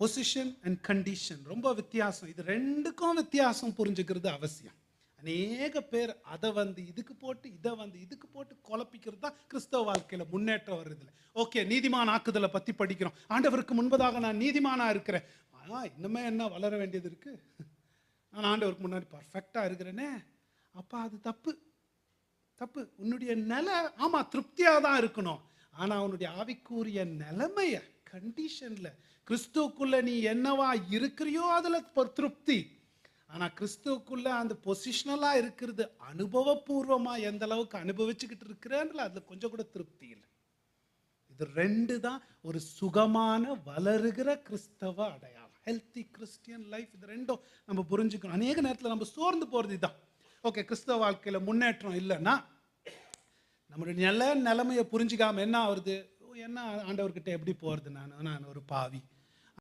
Position and condition ரொம்ப வித்தியாசம். இது ரெண்டுக்கும் வித்தியாசம் புரிஞ்சுக்கிறது அவசியம். அநேக பேர் அதை இதுக்கு போட்டு இதை இதுக்கு போட்டு குழப்பிக்கிறது தான் கிறிஸ்தவ வாழ்க்கையில் முன்னேற்றம் வருது. ஓகே, நீதிமான் ஆக்குதலை பற்றி படிக்கிறோம். ஆண்டவருக்கு முன்பதாக நான் நீதிமானா இருக்கிறேன். இன்னுமே என்ன வளர வேண்டியது இருக்கு? நான் ஆண்டவருக்கு முன்னாடி பர்ஃபெக்டாக இருக்கிறேனே. அப்போ அது தப்பு. தப்பு. உன்னுடைய நிலை ஆமாம் திருப்தியாக தான் இருக்கணும். ஆனால் உன்னுடைய ஆவிக்குரிய நிலைமைய கண்டிஷனில் கிறிஸ்துவுக்குள்ள நீ என்னவா இருக்கிறியோ அதில் திருப்தி. ஆனால் கிறிஸ்துவுக்குள்ள அந்த பொசிஷனலாக இருக்கிறது அனுபவபூர்வமாக எந்த அளவுக்கு அனுபவிச்சுக்கிட்டு இருக்கிறேன்ல அதில் கொஞ்சம் கூட திருப்தி இல்லை. இது ரெண்டு தான் ஒரு சுகமான வளருகிற கிறிஸ்தவ அடையாளம். Healthy Christian life. இது ரெண்டும் நம்ம புரிஞ்சுக்கணும். அநேக நேரத்தில் நம்ம சோர்ந்து போகிறது இதுதான். ஓகே, கிறிஸ்தவ வாழ்க்கையில் முன்னேற்றம் இல்லைன்னா நம்மளுடைய நிலைமையை புரிஞ்சிக்காமல் என்ன ஆகுறது? என்ன ஆண்டவர்கிட்ட எப்படி போகிறது? நான் ஒரு பாவி,